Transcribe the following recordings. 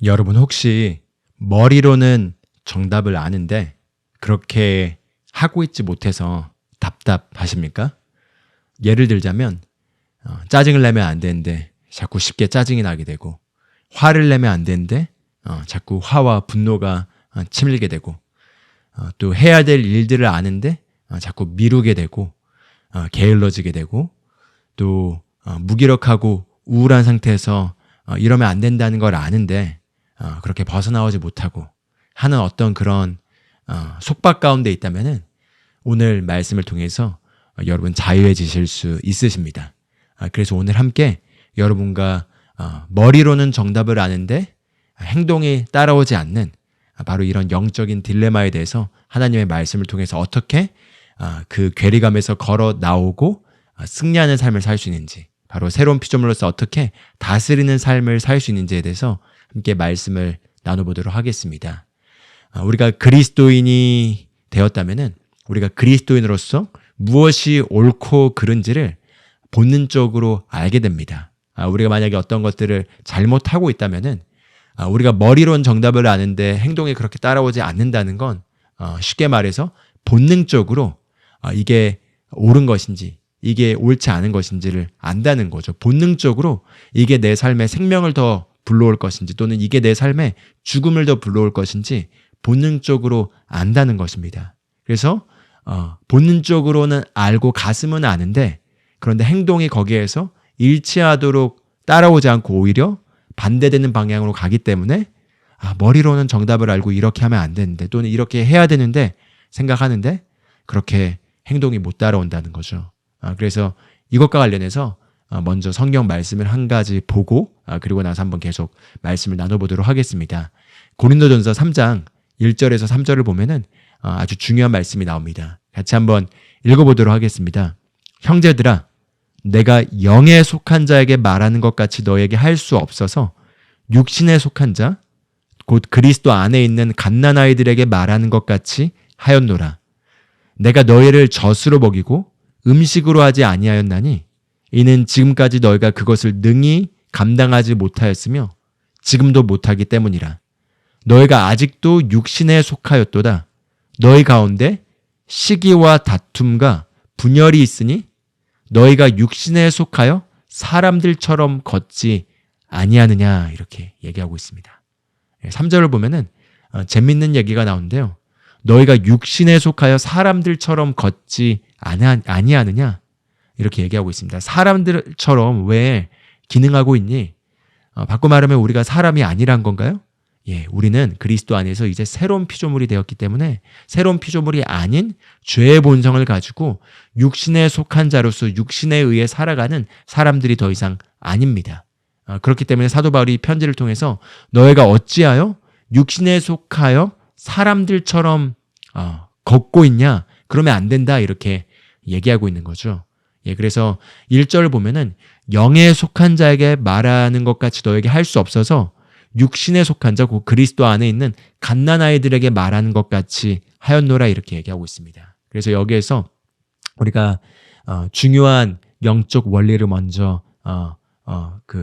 여러분 혹시 머리로는 정답을 아는데 그렇게 하고 있지 못해서 답답하십니까? 예를 들자면 짜증을 내면 안 되는데 자꾸 쉽게 짜증이 나게 되고, 화를 내면 안 되는데 자꾸 화와 분노가 치밀게 되고, 또 해야 될 일들을 아는데 자꾸 미루게 되고, 게을러지게 되고, 또 무기력하고 우울한 상태에서 이러면 안 된다는 걸 아는데 그렇게 벗어나오지 못하고 하는 어떤 그런 속박 가운데 있다면은 오늘 말씀을 통해서 여러분 자유해지실 수 있으십니다. 그래서 오늘 함께 여러분과 머리로는 정답을 아는데 행동이 따라오지 않는 바로 이런 영적인 딜레마에 대해서 하나님의 말씀을 통해서 어떻게 그 괴리감에서 걸어 나오고 승리하는 삶을 살 수 있는지, 바로 새로운 피조물로서 어떻게 다스리는 삶을 살 수 있는지에 대해서 함께 말씀을 나눠보도록 하겠습니다. 우리가 그리스도인이 되었다면은 우리가 그리스도인으로서 무엇이 옳고 그른지를 본능적으로 알게 됩니다. 우리가 만약에 어떤 것들을 잘못하고 있다면은 우리가 머리론 정답을 아는데 행동이 그렇게 따라오지 않는다는 건 쉽게 말해서 본능적으로 이게 옳은 것인지 이게 옳지 않은 것인지를 안다는 거죠. 본능적으로 이게 내 삶에 생명을 더 불러올 것인지 또는 이게 내 삶에 죽음을 더 불러올 것인지 본능적으로 안다는 것입니다. 그래서 본능적으로는 알고 가슴은 아는데, 그런데 행동이 거기에서 일치하도록 따라오지 않고 오히려 반대되는 방향으로 가기 때문에 머리로는 정답을 알고 이렇게 하면 안 되는데 또는 이렇게 해야 되는데 생각하는데 그렇게 행동이 못 따라온다는 거죠. 그래서 이것과 관련해서 먼저 성경 말씀을 한 가지 보고 그리고 나서 한번 계속 말씀을 나눠보도록 하겠습니다. 고린도전서 3장 1절에서 3절을 보면은 아주 중요한 말씀이 나옵니다. 같이 한번 읽어보도록 하겠습니다. 형제들아, 내가 영에 속한 자에게 말하는 것 같이 너에게 할 수 없어서 육신에 속한 자, 곧 그리스도 안에 있는 갓난아이들에게 말하는 것 같이 하였노라. 내가 너희를 젖으로 먹이고 음식으로 하지 아니하였나니 이는 지금까지 너희가 그것을 능히 감당하지 못하였으며 지금도 못하기 때문이라. 너희가 아직도 육신에 속하였도다. 너희 가운데 시기와 다툼과 분열이 있으니 너희가 육신에 속하여 사람들처럼 걷지 아니하느냐, 이렇게 얘기하고 있습니다. 3절을 보면은 재밌는 얘기가 나오는데요. 너희가 육신에 속하여 사람들처럼 걷지 아니하느냐, 이렇게 얘기하고 있습니다. 사람들처럼 왜 기능하고 있니? 바꿔 말하면 우리가 사람이 아니란 건가요? 예, 우리는 그리스도 안에서 이제 새로운 피조물이 되었기 때문에 새로운 피조물이 아닌 죄의 본성을 가지고 육신에 속한 자로서 육신에 의해 살아가는 사람들이 더 이상 아닙니다. 그렇기 때문에 사도 바울이 편지를 통해서 너희가 어찌하여 육신에 속하여 사람들처럼 걷고 있냐? 그러면 안 된다, 이렇게 얘기하고 있는 거죠. 예, 그래서 1절 보면은 영에 속한 자에게 말하는 것 같이 너에게 할 수 없어서 육신에 속한 자, 곧 그리스도 안에 있는 갓난아이들에게 말하는 것 같이 하였노라, 이렇게 얘기하고 있습니다. 그래서 여기에서 우리가 중요한 영적 원리를 먼저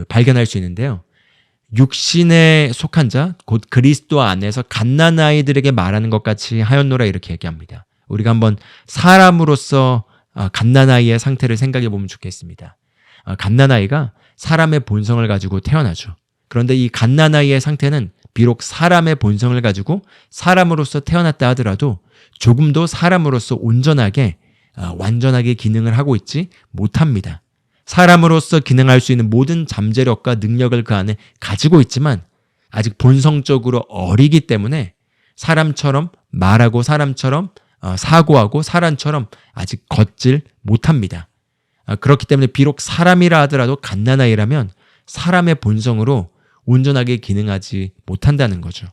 발견할 수 있는데요. 육신에 속한 자, 곧 그리스도 안에서 갓난아이들에게 말하는 것 같이 하였노라, 이렇게 얘기합니다. 우리가 한번 사람으로서 갓난아이의 상태를 생각해 보면 좋겠습니다. 갓난아이가 사람의 본성을 가지고 태어나죠. 그런데 이 갓난아이의 상태는 비록 사람의 본성을 가지고 사람으로서 태어났다 하더라도 조금도 사람으로서 온전하게 완전하게 기능을 하고 있지 못합니다. 사람으로서 기능할 수 있는 모든 잠재력과 능력을 그 안에 가지고 있지만 아직 본성적으로 어리기 때문에 사람처럼 말하고 사람처럼 사고하고 사람처럼 아직 걷질 못합니다. 그렇기 때문에 비록 사람이라 하더라도 갓난아이라면 사람의 본성으로 온전하게 기능하지 못한다는 거죠.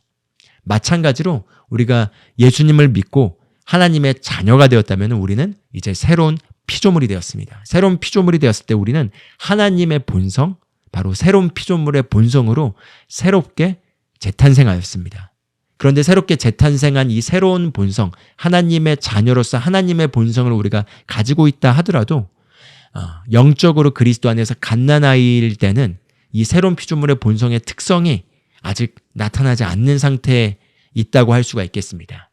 마찬가지로 우리가 예수님을 믿고 하나님의 자녀가 되었다면 우리는 이제 새로운 피조물이 되었습니다. 새로운 피조물이 되었을 때 우리는 하나님의 본성, 바로 새로운 피조물의 본성으로 새롭게 재탄생하였습니다. 그런데 새롭게 재탄생한 이 새로운 본성, 하나님의 자녀로서 하나님의 본성을 우리가 가지고 있다 하더라도 영적으로 그리스도 안에서 갓난아이일 때는 이 새로운 피조물의 본성의 특성이 아직 나타나지 않는 상태에 있다고 할 수가 있겠습니다.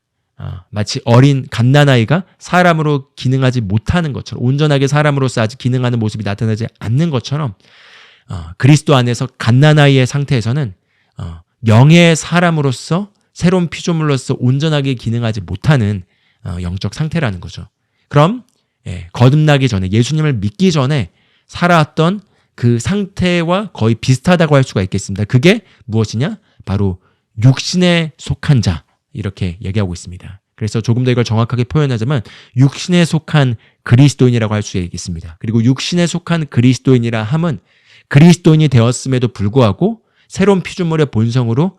마치 어린 갓난아이가 사람으로 기능하지 못하는 것처럼, 온전하게 사람으로서 아직 기능하는 모습이 나타나지 않는 것처럼 그리스도 안에서 갓난아이의 상태에서는 영의 사람으로서 새로운 피조물로서 온전하게 기능하지 못하는 영적 상태라는 거죠. 그럼 거듭나기 전에, 예수님을 믿기 전에 살아왔던 그 상태와 거의 비슷하다고 할 수가 있겠습니다. 그게 무엇이냐? 바로 육신에 속한 자, 이렇게 얘기하고 있습니다. 그래서 조금 더 이걸 정확하게 표현하자면 육신에 속한 그리스도인이라고 할 수 있겠습니다. 그리고 육신에 속한 그리스도인이라 함은 그리스도인이 되었음에도 불구하고 새로운 피조물의 본성으로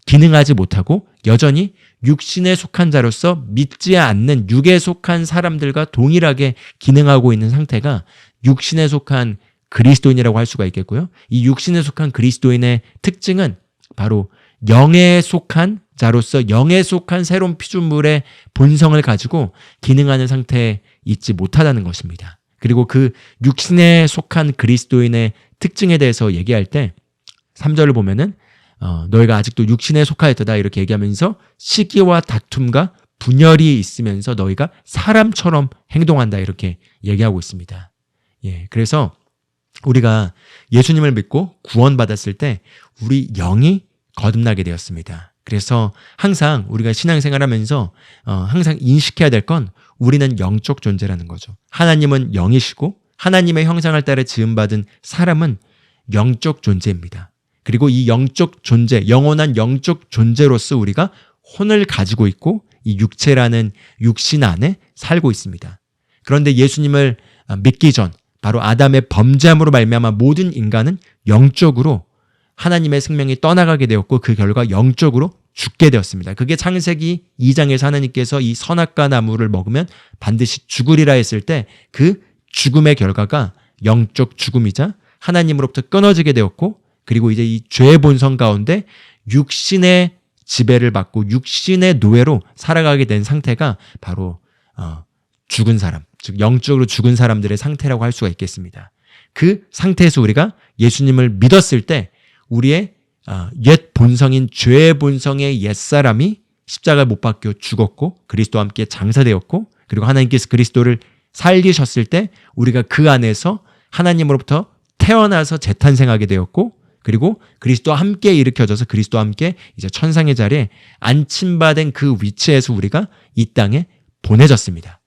기능하지 못하고 여전히 육신에 속한 자로서 믿지 않는 육에 속한 사람들과 동일하게 기능하고 있는 상태가 육신에 속한 그리스도인이라고 할 수가 있겠고요. 이 육신에 속한 그리스도인의 특징은 바로 영에 속한 자로서 영에 속한 새로운 피조물의 본성을 가지고 기능하는 상태에 있지 못하다는 것입니다. 그리고 그 육신에 속한 그리스도인의 특징에 대해서 얘기할 때 3절을 보면은 너희가 아직도 육신에 속하였다 이렇게 얘기하면서 시기와 다툼과 분열이 있으면서 너희가 사람처럼 행동한다 이렇게 얘기하고 있습니다. 그래서 우리가 예수님을 믿고 구원받았을 때 우리 영이 거듭나게 되었습니다. 그래서 항상 우리가 신앙생활하면서 항상 인식해야 될 건 우리는 영적 존재라는 거죠. 하나님은 영이시고 하나님의 형상을 따라 지음받은 사람은 영적 존재입니다. 그리고 이 영적 존재, 영원한 영적 존재로서 우리가 혼을 가지고 있고 이 육체라는 육신 안에 살고 있습니다. 그런데 예수님을 믿기 전 바로 아담의 범죄함으로 말미암아 모든 인간은 영적으로 하나님의 생명이 떠나가게 되었고 그 결과 영적으로 죽게 되었습니다. 그게 창세기 2장에서 하나님께서 이 선악과 나무를 먹으면 반드시 죽으리라 했을 때 그 죽음의 결과가 영적 죽음이자 하나님으로부터 끊어지게 되었고 그리고 이제 이 죄의 본성 가운데 육신의 지배를 받고 육신의 노예로 살아가게 된 상태가 바로 죽은 사람, 즉 영적으로 죽은 사람들의 상태라고 할 수가 있겠습니다. 그 상태에서 우리가 예수님을 믿었을 때 우리의 옛 본성인 죄의 본성의 옛사람이 십자가에 못 박혀 죽었고 그리스도와 함께 장사되었고 그리고 하나님께서 그리스도를 살리셨을 때 우리가 그 안에서 하나님으로부터 태어나서 재탄생하게 되었고 그리고 그리스도와 함께 일으켜져서 그리스도와 함께 이제 천상의 자리에 안침받은 그 위치에서 우리가 이 땅에 보내졌습니다.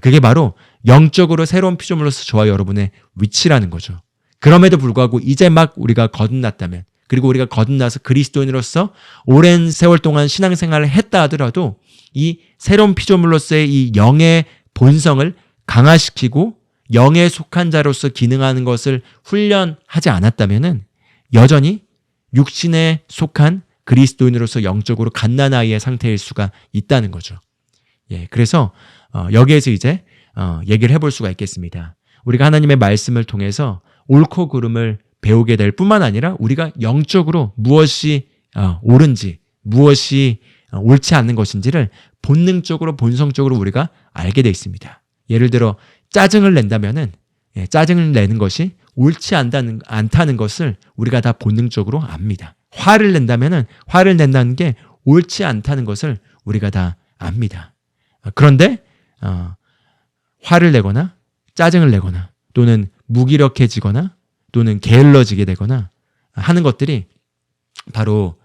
그게 바로 영적으로 새로운 피조물로서 저와 여러분의 위치라는 거죠. 그럼에도 불구하고 이제 막 우리가 거듭났다면 그리고 우리가 거듭나서 그리스도인으로서 오랜 세월 동안 신앙생활을 했다 하더라도 이 새로운 피조물로서의 이 영의 본성을 강화시키고 영에 속한 자로서 기능하는 것을 훈련하지 않았다면은 여전히 육신에 속한 그리스도인으로서 영적으로 갓난아이의 상태일 수가 있다는 거죠. 그래서 여기에서 이제 얘기를 해볼 수가 있겠습니다. 우리가 하나님의 말씀을 통해서 옳고 그름을 배우게 될 뿐만 아니라 우리가 영적으로 무엇이 옳은지 무엇이 옳지 않는 것인지를 본능적으로 본성적으로 우리가 알게 돼 있습니다. 예를 들어 짜증을 낸다면은 짜증을 내는 것이 옳지 않다는 것을 우리가 다 본능적으로 압니다. 화를 낸다면은 화를 낸다는 게 옳지 않다는 것을 우리가 다 압니다. 그런데 화를 내거나 짜증을 내거나 또는 무기력해지거나 또는 게을러지게 되거나 하는 것들이 바로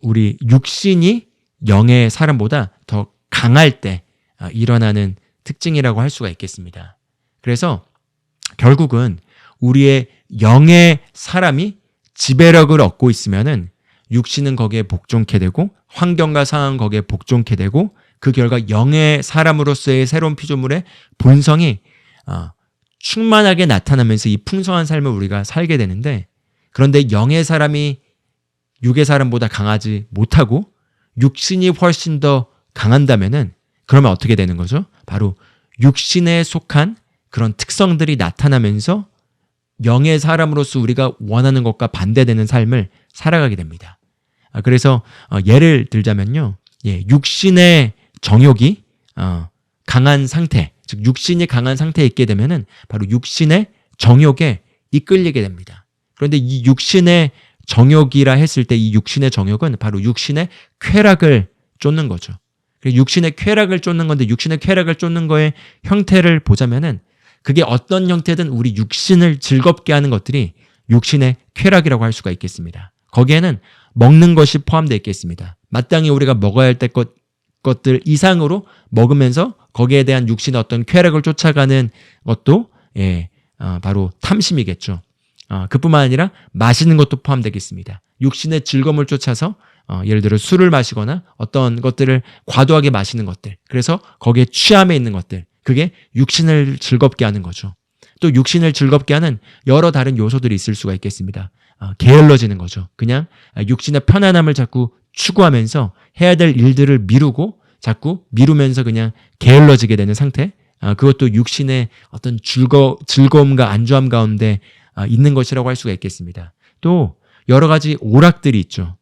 우리 육신이 영의 사람보다 더 강할 때 일어나는 특징이라고 할 수가 있겠습니다. 그래서 결국은 우리의 영의 사람이 지배력을 얻고 있으면은 육신은 거기에 복종케 되고 환경과 상황은 거기에 복종케 되고 그 결과 영의 사람으로서의 새로운 피조물의 본성이 충만하게 나타나면서 이 풍성한 삶을 우리가 살게 되는데 그런데 영의 사람이 육의 사람보다 강하지 못하고 육신이 훨씬 더 강한다면은 그러면 어떻게 되는 거죠? 바로 육신에 속한 그런 특성들이 나타나면서 영의 사람으로서 우리가 원하는 것과 반대되는 삶을 살아가게 됩니다. 그래서 예를 들자면요. 육신의 정욕이 강한 상태, 즉 육신이 강한 상태에 있게 되면은 바로 육신의 정욕에 이끌리게 됩니다. 그런데 이 육신의 정욕이라 했을 때 이 육신의 정욕은 바로 육신의 쾌락을 쫓는 거죠. 육신의 쾌락을 쫓는 건데 육신의 쾌락을 쫓는 거의 형태를 보자면은 그게 어떤 형태든 우리 육신을 즐겁게 하는 것들이 육신의 쾌락이라고 할 수가 있겠습니다. 거기에는 먹는 것이 포함되어 있겠습니다. 마땅히 우리가 먹어야 할 것들 이상으로 먹으면서 거기에 대한 육신의 어떤 쾌락을 쫓아가는 것도 바로 탐심이겠죠. 그뿐만 아니라 마시는 것도 포함되겠습니다. 육신의 즐거움을 쫓아서 예를 들어 술을 마시거나 어떤 것들을 과도하게 마시는 것들, 그래서 거기에 취함에 있는 것들, 그게 육신을 즐겁게 하는 거죠. 또 육신을 즐겁게 하는 여러 다른 요소들이 있을 수가 있겠습니다. 게을러지는 거죠. 그냥 육신의 편안함을 자꾸 추구하면서 해야 될 일들을 미루고 자꾸 미루면서 그냥 게을러지게 되는 상태, 그것도 육신의 어떤 즐거움과 안주함 가운데 있는 것이라고 할 수가 있겠습니다. 또 여러 가지 오락들이 있죠.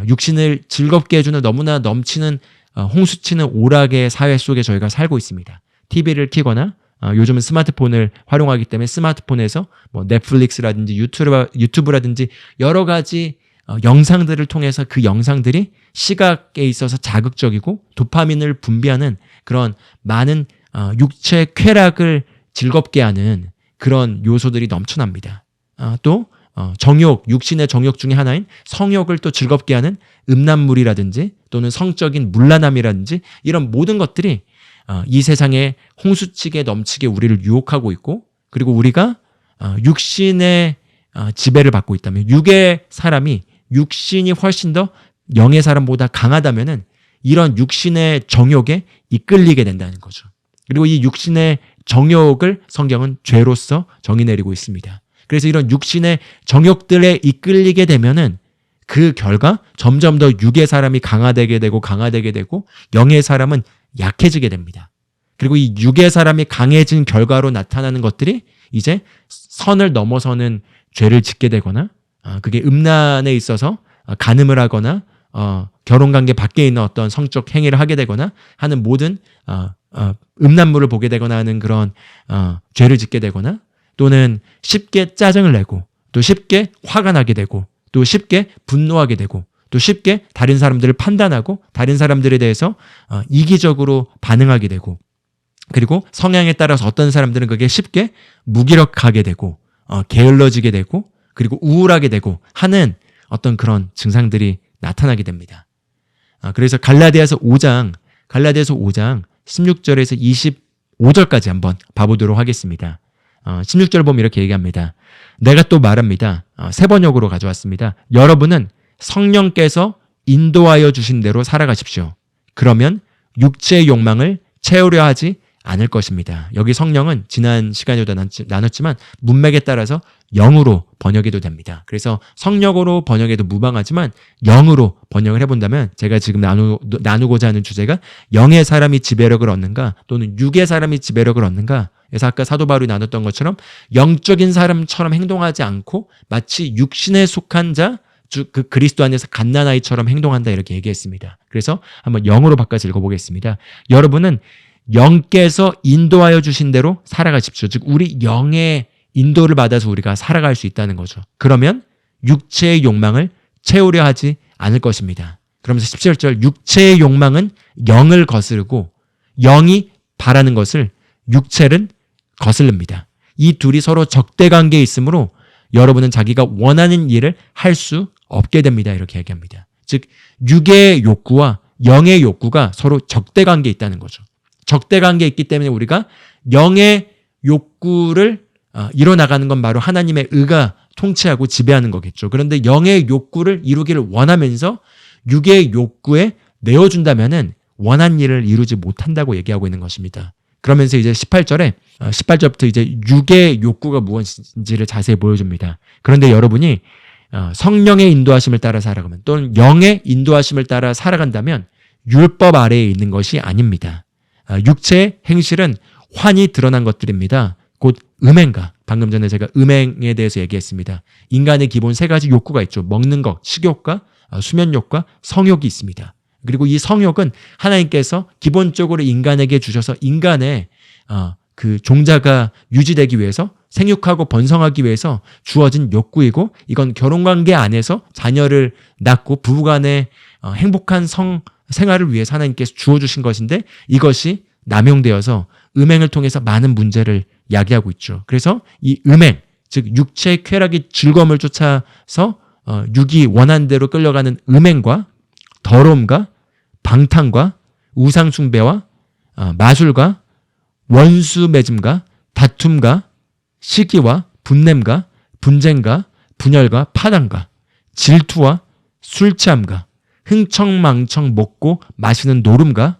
육신을 즐겁게 해주는 너무나 넘치는 홍수치는 오락의 사회 속에 저희가 살고 있습니다. TV를 켜거나 요즘은 스마트폰을 활용하기 때문에 스마트폰에서 뭐 넷플릭스라든지 유튜브라든지 여러 가지 영상들을 통해서 그 영상들이 시각에 있어서 자극적이고 도파민을 분비하는 그런 많은 육체 쾌락을 즐겁게 하는 그런 요소들이 넘쳐납니다. 또 정욕, 육신의 정욕 중에 하나인 성욕을 또 즐겁게 하는 음란물이라든지 또는 성적인 문란함이라든지 이런 모든 것들이 이 세상에 홍수치게 넘치게 우리를 유혹하고 있고, 그리고 우리가 육신의 지배를 받고 있다면, 육신이 훨씬 더 영의 사람보다 강하다면은 이런 육신의 정욕에 이끌리게 된다는 거죠. 그리고 이 육신의 정욕을 성경은 죄로서 정의 내리고 있습니다. 그래서 이런 육신의 정욕들에 이끌리게 되면은 그 결과 점점 더 육의 사람이 강화되게 되고 영의 사람은 약해지게 됩니다. 그리고 이 육의 사람이 강해진 결과로 나타나는 것들이 이제 선을 넘어서는 죄를 짓게 되거나 그게 음란에 있어서 간음을 하거나 결혼관계 밖에 있는 어떤 성적 행위를 하게 되거나 하는 모든 음란물을 보게 되거나 하는 그런 죄를 짓게 되거나, 또는 쉽게 짜증을 내고 또 쉽게 화가 나게 되고 또 쉽게 분노하게 되고 또 쉽게 다른 사람들을 판단하고 다른 사람들에 대해서 이기적으로 반응하게 되고, 그리고 성향에 따라서 어떤 사람들은 그게 쉽게 무기력하게 되고 게을러지게 되고 그리고 우울하게 되고 하는 어떤 그런 증상들이 나타나게 됩니다. 그래서 갈라디아서 5장 16절에서 25절까지 한번 봐보도록 하겠습니다. 16절 보면 이렇게 얘기합니다. 내가 또 말합니다. 세 번역으로 가져왔습니다. 여러분은 성령께서 인도하여 주신 대로 살아가십시오. 그러면 육체의 욕망을 채우려 하지 않을 것입니다. 여기 성령은 지난 시간에도 나눴지만 문맥에 따라서 영으로 번역해도 됩니다. 그래서 성령으로 번역해도 무방하지만 영으로 번역을 해본다면, 제가 지금 나누고자 하는 주제가 영의 사람이 지배력을 얻는가 또는 육의 사람이 지배력을 얻는가. 그래서 아까 사도 바울이 나눴던 것처럼 영적인 사람처럼 행동하지 않고 마치 육신에 속한 자, 그 그리스도 안에서 갓난아이처럼 행동한다, 이렇게 얘기했습니다. 그래서 한번 영으로 바꿔서 읽어보겠습니다. 여러분은 영께서 인도하여 주신 대로 살아가십시오. 즉 우리 영의 인도를 받아서 우리가 살아갈 수 있다는 거죠. 그러면 육체의 욕망을 채우려 하지 않을 것입니다. 그러면서 17절, 육체의 욕망은 영을 거스르고 영이 바라는 것을 육체는 거슬릅니다. 이 둘이 서로 적대관계에 있으므로 여러분은 자기가 원하는 일을 할 수 없게 됩니다. 이렇게 얘기합니다. 즉 육의 욕구와 영의 욕구가 서로 적대관계에 있다는 거죠. 적대관계에 있기 때문에 우리가 영의 욕구를 이뤄나가는 건 바로 하나님의 의가 통치하고 지배하는 거겠죠. 그런데 영의 욕구를 이루기를 원하면서 육의 욕구에 내어준다면은 원한 일을 이루지 못한다고 얘기하고 있는 것입니다. 그러면서 이제 18절부터 이제 육의 욕구가 무엇인지를 자세히 보여줍니다. 그런데 여러분이 성령의 인도하심을 따라 살아가면, 또는 영의 인도하심을 따라 살아간다면 율법 아래에 있는 것이 아닙니다. 육체의 행실은 환히 드러난 것들입니다. 곧 음행가, 방금 전에 제가 음행에 대해서 얘기했습니다. 인간의 기본 세 가지 욕구가 있죠. 먹는 것, 식욕과 수면욕과 성욕이 있습니다. 그리고 이 성욕은 하나님께서 기본적으로 인간에게 주셔서 인간의 그 종자가 유지되기 위해서 생육하고 번성하기 위해서 주어진 욕구이고 이건 결혼관계 안에서 자녀를 낳고 부부간의 행복한 생활을 위해서 하나님께서 주어주신 것인데 이것이 남용되어서 음행을 통해서 많은 문제를 야기하고 있죠. 그래서 이 음행, 즉 육체의 쾌락이 즐거움을 쫓아서 육이 원하는 대로 끌려가는 음행과 더러움과 방탕과 우상숭배와 마술과 원수 맺음과 다툼과 시기와 분냄과 분쟁과 분열과 파당과 질투와 술 취함과 흥청망청 먹고 마시는 노름과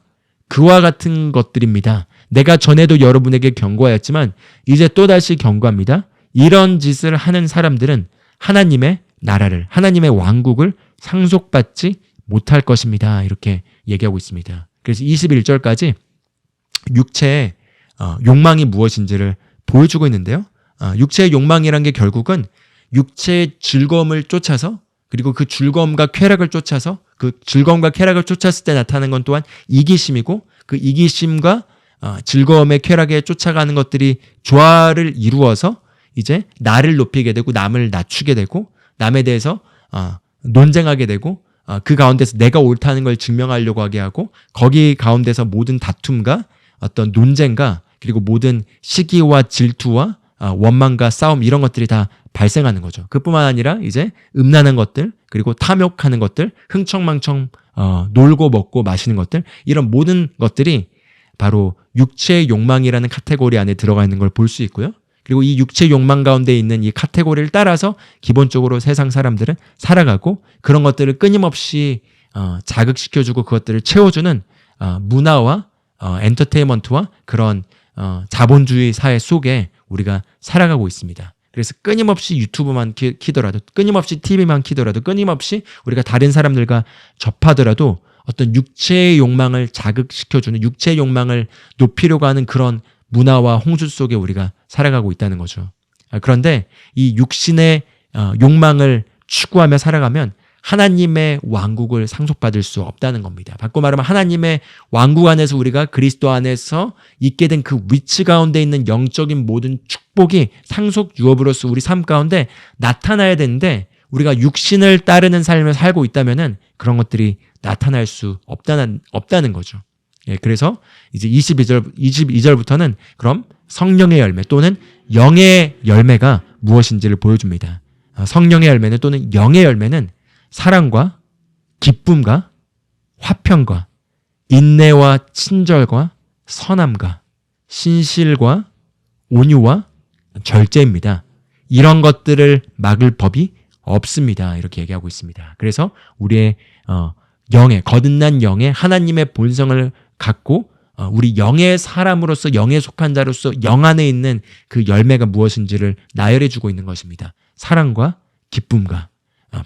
그와 같은 것들입니다. 내가 전에도 여러분에게 경고하였지만 이제 또다시 경고합니다. 이런 짓을 하는 사람들은 하나님의 나라를, 하나님의 왕국을 상속받지 못할 것입니다. 이렇게 얘기하고 있습니다. 그래서 21절까지 육체의 욕망이 무엇인지를 보여주고 있는데요. 육체의 욕망이란 게 결국은 육체의 즐거움을 쫓아서 그리고 그 즐거움과 쾌락을 쫓아서 그 즐거움과 쾌락을 쫓았을 때 나타나는 건 또한 이기심이고 그 이기심과 즐거움의 쾌락에 쫓아가는 것들이 조화를 이루어서 이제 나를 높이게 되고 남을 낮추게 되고 남에 대해서 논쟁하게 되고 그 가운데서 내가 옳다는 걸 증명하려고 하게 하고 거기 가운데서 모든 다툼과 어떤 논쟁과 그리고 모든 시기와 질투와 원망과 싸움 이런 것들이 다 발생하는 거죠. 그뿐만 아니라 이제 음란한 것들 그리고 탐욕하는 것들 흥청망청 놀고 먹고 마시는 것들 이런 모든 것들이 바로 육체의 욕망이라는 카테고리 안에 들어가 있는 걸 볼 수 있고요. 그리고 이 육체의 욕망 가운데 있는 이 카테고리를 따라서 기본적으로 세상 사람들은 살아가고 그런 것들을 끊임없이 자극시켜주고 그것들을 채워주는 문화와 엔터테인먼트와 그런 자본주의 사회 속에 우리가 살아가고 있습니다. 그래서 끊임없이 유튜브만 키더라도 끊임없이 TV만 키더라도 끊임없이 우리가 다른 사람들과 접하더라도 어떤 육체의 욕망을 자극시켜주는 육체의 욕망을 높이려고 하는 그런 문화와 홍수 속에 우리가 살아가고 있다는 거죠. 그런데 이 육신의 욕망을 추구하며 살아가면 하나님의 왕국을 상속받을 수 없다는 겁니다. 바꿔 말하면 하나님의 왕국 안에서 우리가 그리스도 안에서 있게 된 그 위치 가운데 있는 영적인 모든 축복이 상속 유업으로서 우리 삶 가운데 나타나야 되는데 우리가 육신을 따르는 삶을 살고 있다면은 그런 것들이 나타날 수 없다는 거죠. 예, 그래서 이제 22절부터는 그럼 성령의 열매 또는 영의 열매가 무엇인지를 보여줍니다. 성령의 열매는 또는 영의 열매는 사랑과 기쁨과 화평과 인내와 친절과 선함과 신실과 온유와 절제입니다. 이런 것들을 막을 법이 없습니다. 이렇게 얘기하고 있습니다. 그래서 우리의 영의 거듭난 영의 하나님의 본성을 갖고 우리 영의 사람으로서 영에 속한 자로서 영 안에 있는 그 열매가 무엇인지를 나열해 주고 있는 것입니다. 사랑과 기쁨과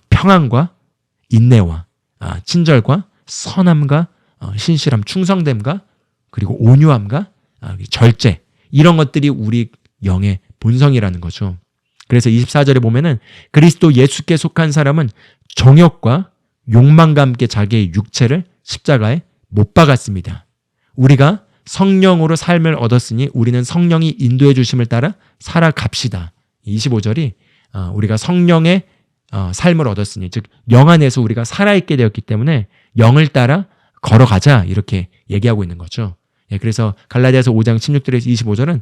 평안과 인내와 친절과 선함과 신실함, 충성됨과 그리고 온유함과 절제 이런 것들이 우리 영의 본성이라는 거죠. 그래서 24절에 보면은 그리스도 예수께 속한 사람은 정욕과 욕망과 함께 자기의 육체를 십자가에 못 박았습니다. 우리가 성령으로 삶을 얻었으니 우리는 성령이 인도해 주심을 따라 살아갑시다. 25절이 우리가 성령의 삶을 얻었으니 즉 영 안에서 우리가 살아있게 되었기 때문에 영을 따라 걸어가자 이렇게 얘기하고 있는 거죠. 예, 그래서 갈라디아서 5장 16절에서 25절은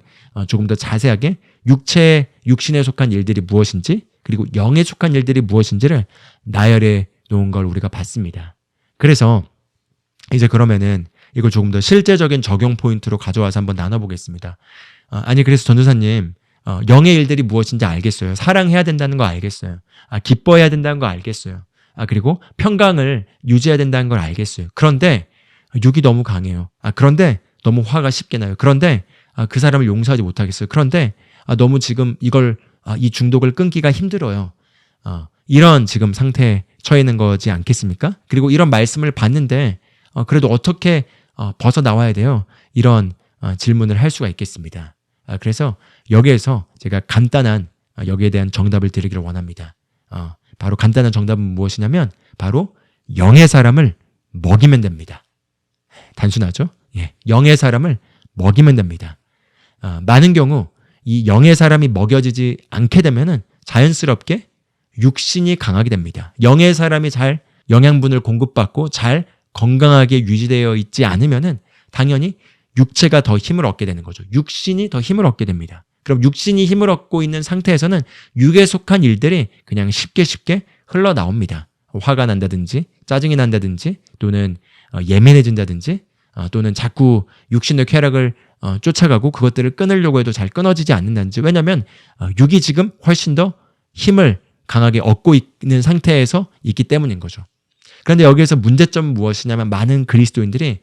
조금 더 자세하게 육신에 속한 일들이 무엇인지 그리고 영에 속한 일들이 무엇인지를 나열해 놓은 걸 우리가 봤습니다. 그래서 이제 그러면은 이걸 조금 더 실제적인 적용 포인트로 가져와서 한번 나눠보겠습니다. 아니 그래서 전도사님 영의 일들이 무엇인지 알겠어요. 사랑해야 된다는 거 알겠어요. 기뻐해야 된다는 거 알겠어요. 그리고 평강을 유지해야 된다는 걸 알겠어요. 그런데 육이 너무 강해요. 그런데 너무 화가 쉽게 나요. 그런데 그 사람을 용서하지 못하겠어요. 그런데 너무 지금 이 중독을 끊기가 힘들어요. 이런 지금 상태에 처해 있는 거지 않겠습니까? 그리고 이런 말씀을 받는데 그래도 어떻게 벗어나와야 돼요? 이런 질문을 할 수가 있겠습니다. 그래서 여기에서 제가 간단한 여기에 대한 정답을 드리기를 원합니다. 바로 간단한 정답은 무엇이냐면 바로 영의 사람을 먹이면 됩니다. 단순하죠? 예, 영의 사람을 먹이면 됩니다. 많은 경우 이 영의 사람이 먹여지지 않게 되면은 자연스럽게 육신이 강하게 됩니다. 영의 사람이 잘 영양분을 공급받고 잘 건강하게 유지되어 있지 않으면은 당연히 육체가 더 힘을 얻게 되는 거죠. 육신이 더 힘을 얻게 됩니다. 그럼 육신이 힘을 얻고 있는 상태에서는 육에 속한 일들이 그냥 쉽게 흘러나옵니다. 화가 난다든지 짜증이 난다든지 또는 예민해진다든지 또는 자꾸 육신의 쾌락을 쫓아가고 그것들을 끊으려고 해도 잘 끊어지지 않는다든지. 왜냐하면 육이 지금 훨씬 더 힘을 강하게 얻고 있는 상태에서 있기 때문인 거죠. 그런데 여기에서 문제점은 무엇이냐면 많은 그리스도인들이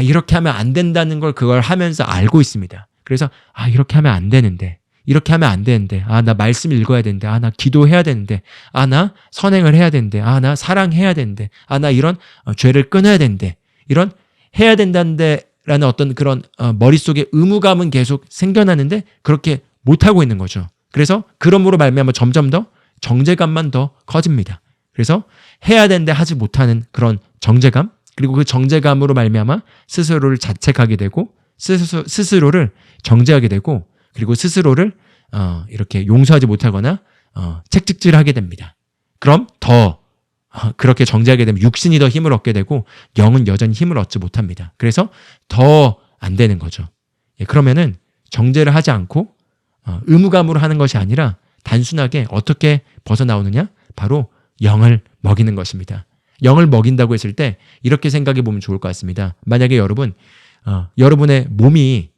이렇게 하면 안 된다는 걸 그걸 하면서 알고 있습니다. 그래서 이렇게 하면 안 되는데, 이렇게 하면 안 되는데, 나 말씀 읽어야 되는데, 나 기도해야 되는데, 나 선행을 해야 되는데, 나 사랑해야 되는데, 나 이런 죄를 끊어야 되는데, 이런 해야 된다는 어떤 그런 머릿속에 의무감은 계속 생겨나는데 그렇게 못하고 있는 거죠. 그래서 그러므로 말미암아 점점 더 정죄감만 더 커집니다. 그래서 해야 되는데 하지 못하는 그런 정죄감, 그리고 그 정죄감으로 말미암아 스스로를 자책하게 되고 스스로를 정죄하게 되고 그리고 스스로를 이렇게 용서하지 못하거나 책찍질하게 됩니다. 그럼 더 그렇게 정죄하게 되면 육신이 더 힘을 얻게 되고 영은 여전히 힘을 얻지 못합니다. 그래서 더 안 되는 거죠. 그러면은 정죄를 하지 않고 의무감으로 하는 것이 아니라 단순하게 어떻게 벗어나오느냐? 바로 영을 먹이는 것입니다. 영을 먹인다고 했을 때 이렇게 생각해 보면 좋을 것 같습니다. 만약에 여러분의 몸이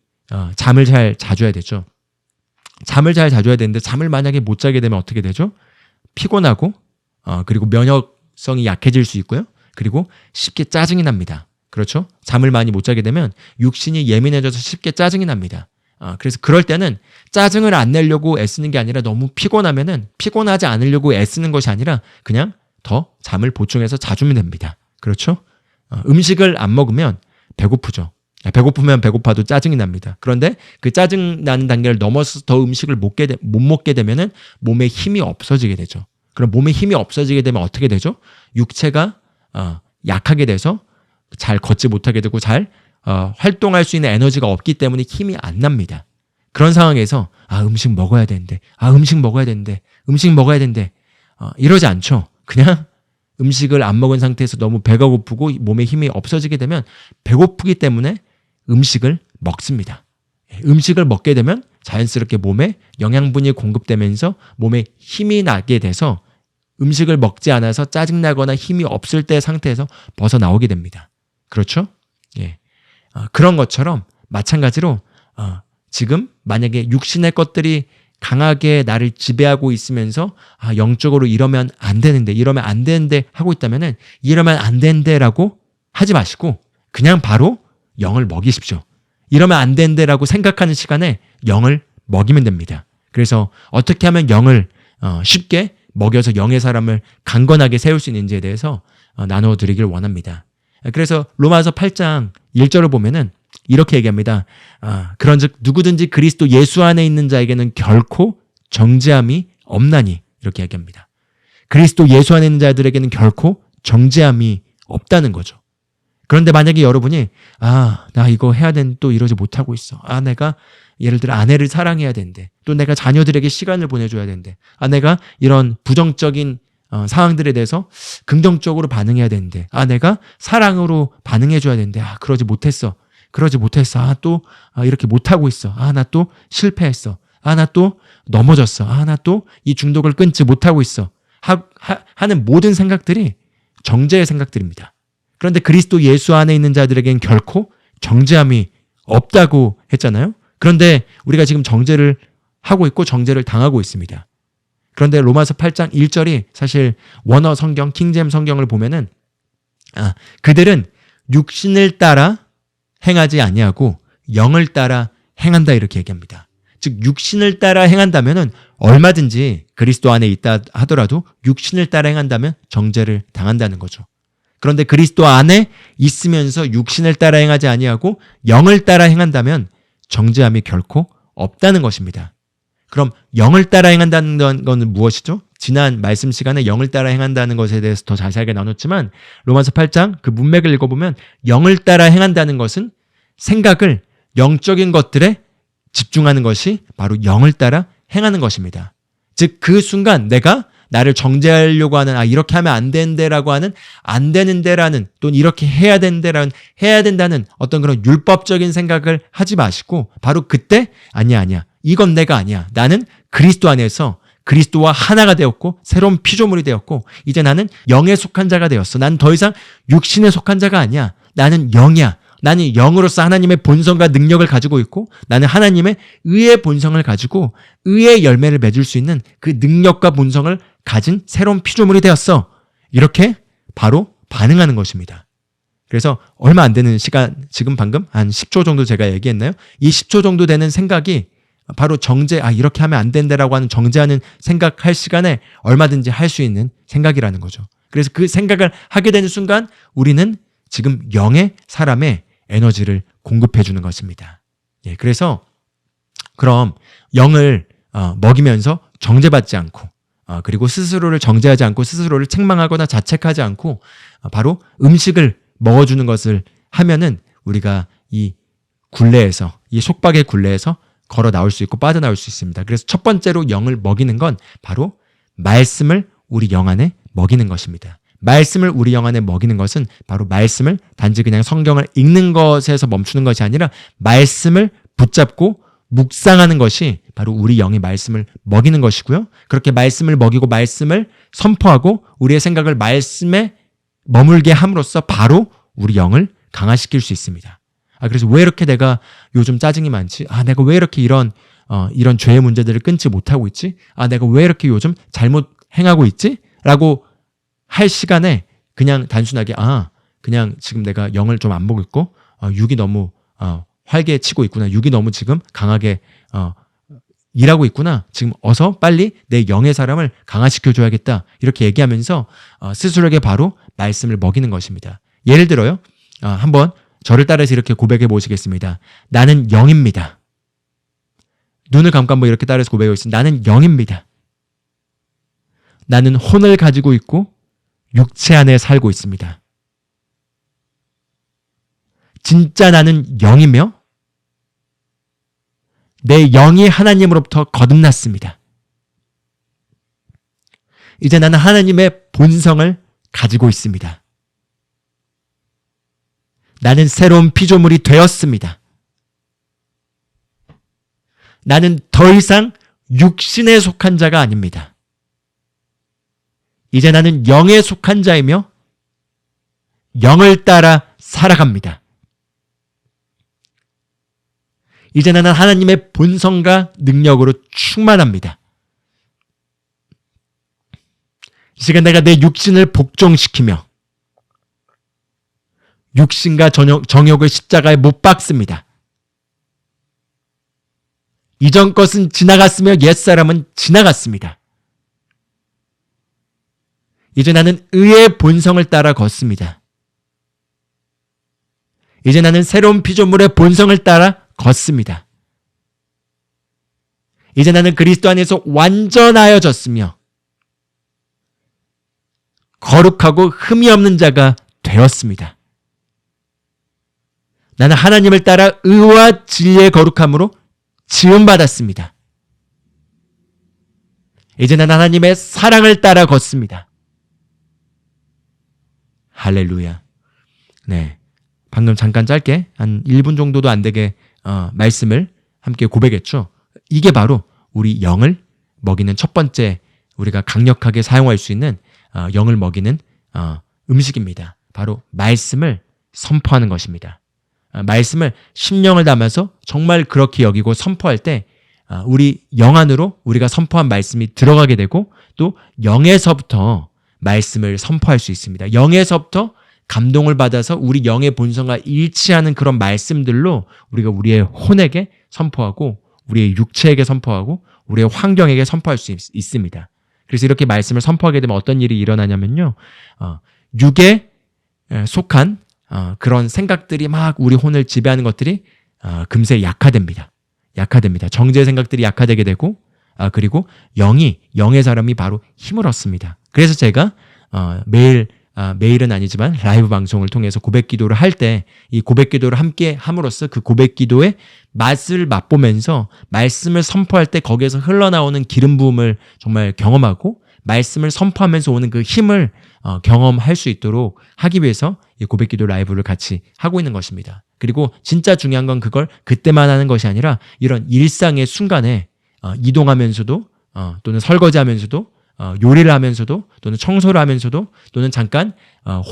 잠을 잘 자줘야 되죠. 잠을 잘 자줘야 되는데 잠을 만약에 못 자게 되면 어떻게 되죠? 피곤하고 그리고 면역성이 약해질 수 있고요. 그리고 쉽게 짜증이 납니다. 그렇죠? 잠을 많이 못 자게 되면 육신이 예민해져서 쉽게 짜증이 납니다. 그래서 그럴 때는 짜증을 안 내려고 애쓰는 게 아니라 너무 피곤하면은 피곤하지 않으려고 애쓰는 것이 아니라 그냥 더 잠을 보충해서 자주면 됩니다. 그렇죠? 음식을 안 먹으면 배고프죠. 배고프면 배고파도 짜증이 납니다. 그런데 그 짜증 나는 단계를 넘어서 더 음식을 못 먹게 되면은 몸에 힘이 없어지게 되죠. 그럼 몸에 힘이 없어지게 되면 어떻게 되죠? 육체가 약하게 돼서 잘 걷지 못하게 되고 잘 활동할 수 있는 에너지가 없기 때문에 힘이 안 납니다. 그런 상황에서 음식 먹어야 되는데 음식 먹어야 되는데 이러지 않죠. 그냥 음식을 안 먹은 상태에서 너무 배가 고프고 몸에 힘이 없어지게 되면 배고프기 때문에 음식을 먹습니다. 음식을 먹게 되면 자연스럽게 몸에 영양분이 공급되면서 몸에 힘이 나게 돼서 음식을 먹지 않아서 짜증나거나 힘이 없을 때 상태에서 벗어나오게 됩니다. 그렇죠? 예. 그런 것처럼 마찬가지로 지금 만약에 육신의 것들이 강하게 나를 지배하고 있으면서 영적으로 이러면 안 되는데 하고 있다면은 이러면 안 되는데라고 하지 마시고 그냥 바로 영을 먹이십시오. 이러면 안 되는데라고 생각하는 시간에 영을 먹이면 됩니다. 그래서 어떻게 하면 영을 쉽게 먹여서 영의 사람을 강건하게 세울 수 있는지에 대해서 나누어 드리길 원합니다. 그래서 로마서 8장 1절을 보면은 이렇게 얘기합니다. 그런즉 누구든지 그리스도 예수 안에 있는 자에게는 결코 정죄함이 없나니 이렇게 얘기합니다. 그리스도 예수 안에 있는 자들에게는 결코 정죄함이 없다는 거죠. 그런데 만약에 여러분이 나 이거 해야 되는데 또 이러지 못하고 있어. 내가 예를 들어 아내를 사랑해야 되는데 또 내가 자녀들에게 시간을 보내줘야 되는데 내가 이런 부정적인 상황들에 대해서 긍정적으로 반응해야 되는데 내가 사랑으로 반응해줘야 되는데 그러지 못했어. 또 이렇게 못하고 있어. 나 또 실패했어. 나 또 넘어졌어. 나 또 이 중독을 끊지 못하고 있어. 하는 모든 생각들이 정죄의 생각들입니다. 그런데 그리스도 예수 안에 있는 자들에겐 결코 정죄함이 없다고 했잖아요. 그런데 우리가 지금 정죄를 하고 있고 정죄를 당하고 있습니다. 그런데 로마서 8장 1절이 사실 원어 성경, 킹제임 성경을 보면은 그들은 육신을 따라 행하지 아니하고 영을 따라 행한다 이렇게 얘기합니다. 즉 육신을 따라 행한다면은 얼마든지 그리스도 안에 있다 하더라도 육신을 따라 행한다면 정죄를 당한다는 거죠. 그런데 그리스도 안에 있으면서 육신을 따라 행하지 아니하고 영을 따라 행한다면 정죄함이 결코 없다는 것입니다. 그럼 영을 따라 행한다는 건 무엇이죠? 지난 말씀 시간에 영을 따라 행한다는 것에 대해서 더 자세하게 나눴지만 로마서 8장 그 문맥을 읽어보면 영을 따라 행한다는 것은 생각을 영적인 것들에 집중하는 것이 바로 영을 따라 행하는 것입니다. 즉 그 순간 내가 나를 정죄하려고 하는 이렇게 하면 안 되는데라고 하는 안 되는데라는 또는 이렇게 해야 되는데라는 해야 된다는 어떤 그런 율법적인 생각을 하지 마시고 바로 그때 아니야 이건 내가 아니야. 나는 그리스도 안에서 그리스도와 하나가 되었고 새로운 피조물이 되었고 이제 나는 영에 속한 자가 되었어. 난 더 이상 육신에 속한 자가 아니야. 나는 영이야. 나는 영으로서 하나님의 본성과 능력을 가지고 있고 나는 하나님의 의의 본성을 가지고 의의 열매를 맺을 수 있는 그 능력과 본성을 가진 새로운 피조물이 되었어. 이렇게 바로 반응하는 것입니다. 그래서 얼마 안 되는 시간, 지금 방금 한 10초 정도 제가 얘기했나요? 이 10초 정도 되는 생각이 바로 정죄, 이렇게 하면 안 된다라고 하는 정죄하는 생각할 시간에 얼마든지 할 수 있는 생각이라는 거죠. 그래서 그 생각을 하게 되는 순간 우리는 지금 영의 사람의 에너지를 공급해 주는 것입니다. 예, 그래서 그럼 영을 먹이면서 정죄받지 않고 그리고 스스로를 정죄하지 않고 스스로를 책망하거나 자책하지 않고 바로 음식을 먹어주는 것을 하면은 우리가 이 굴레에서 이 속박의 굴레에서 걸어 나올 수 있고 빠져나올 수 있습니다. 그래서 첫 번째로 영을 먹이는 건 바로 말씀을 우리 영 안에 먹이는 것입니다. 말씀을 우리 영 안에 먹이는 것은 바로 말씀을 단지 그냥 성경을 읽는 것에서 멈추는 것이 아니라 말씀을 붙잡고 묵상하는 것이 바로 우리 영의 말씀을 먹이는 것이고요. 그렇게 말씀을 먹이고 말씀을 선포하고 우리의 생각을 말씀에 머물게 함으로써 바로 우리 영을 강화시킬 수 있습니다. 그래서 왜 이렇게 내가 요즘 짜증이 많지? 내가 왜 이렇게 이런 죄의 문제들을 끊지 못하고 있지? 내가 왜 이렇게 요즘 잘못 행하고 있지? 라고 할 시간에 그냥 단순하게 그냥 지금 내가 영을 좀 안 먹고 육이 너무 활개치고 있구나. 육이 너무 지금 강하게 일하고 있구나. 지금 어서 빨리 내 영의 사람을 강화시켜줘야겠다. 이렇게 얘기하면서 스스로에게 바로 말씀을 먹이는 것입니다. 예를 들어요. 한번 저를 따라서 이렇게 고백해 보시겠습니다. 나는 영입니다. 눈을 감고 한번 이렇게 따라서 고백해 보겠습니다. 나는 영입니다. 나는 혼을 가지고 있고 육체 안에 살고 있습니다. 진짜 나는 영이며 내 영이 하나님으로부터 거듭났습니다. 이제 나는 하나님의 본성을 가지고 있습니다. 나는 새로운 피조물이 되었습니다. 나는 더 이상 육신에 속한 자가 아닙니다. 이제 나는 영에 속한 자이며 영을 따라 살아갑니다. 이제 나는 하나님의 본성과 능력으로 충만합니다. 이 시간 내가 내 육신을 복종시키며 육신과 정욕을 십자가에 못 박습니다. 이전 것은 지나갔으며 옛사람은 지나갔습니다. 이제 나는 의의 본성을 따라 걷습니다. 이제 나는 새로운 피조물의 본성을 따라 걷습니다. 이제 나는 그리스도 안에서 완전하여졌으며 거룩하고 흠이 없는 자가 되었습니다. 나는 하나님을 따라 의와 진리의 거룩함으로 지음받았습니다. 이제 나는 하나님의 사랑을 따라 걷습니다. 할렐루야. 네, 방금 잠깐 짧게 한 1분 정도도 안 되게 말씀을 함께 고백했죠. 이게 바로 우리 영을 먹이는 첫 번째 우리가 강력하게 사용할 수 있는 영을 먹이는 음식입니다. 바로 말씀을 선포하는 것입니다. 말씀을 심령을 담아서 정말 그렇게 여기고 선포할 때 우리 영 안으로 우리가 선포한 말씀이 들어가게 되고 또 영에서부터 말씀을 선포할 수 있습니다. 영에서부터 감동을 받아서 우리 영의 본성과 일치하는 그런 말씀들로 우리가 우리의 혼에게 선포하고 우리의 육체에게 선포하고 우리의 환경에게 선포할 수 있습니다. 그래서 이렇게 말씀을 선포하게 되면 어떤 일이 일어나냐면요. 육에 속한 그런 생각들이 막 우리 혼을 지배하는 것들이 금세 약화됩니다. 정죄의 생각들이 약화되게 되고 그리고 영의 사람이 바로 힘을 얻습니다. 그래서 제가 매일 매일은 아니지만 라이브 방송을 통해서 고백 기도를 할 때 이 고백 기도를 함께 함으로써 그 고백 기도의 맛을 맛보면서 말씀을 선포할 때 거기에서 흘러나오는 기름 부음을 정말 경험하고 말씀을 선포하면서 오는 그 힘을 경험할 수 있도록 하기 위해서 이 고백 기도 라이브를 같이 하고 있는 것입니다. 그리고 진짜 중요한 건 그걸 그때만 하는 것이 아니라 이런 일상의 순간에 이동하면서도 또는 설거지하면서도 요리를 하면서도 또는 청소를 하면서도 또는 잠깐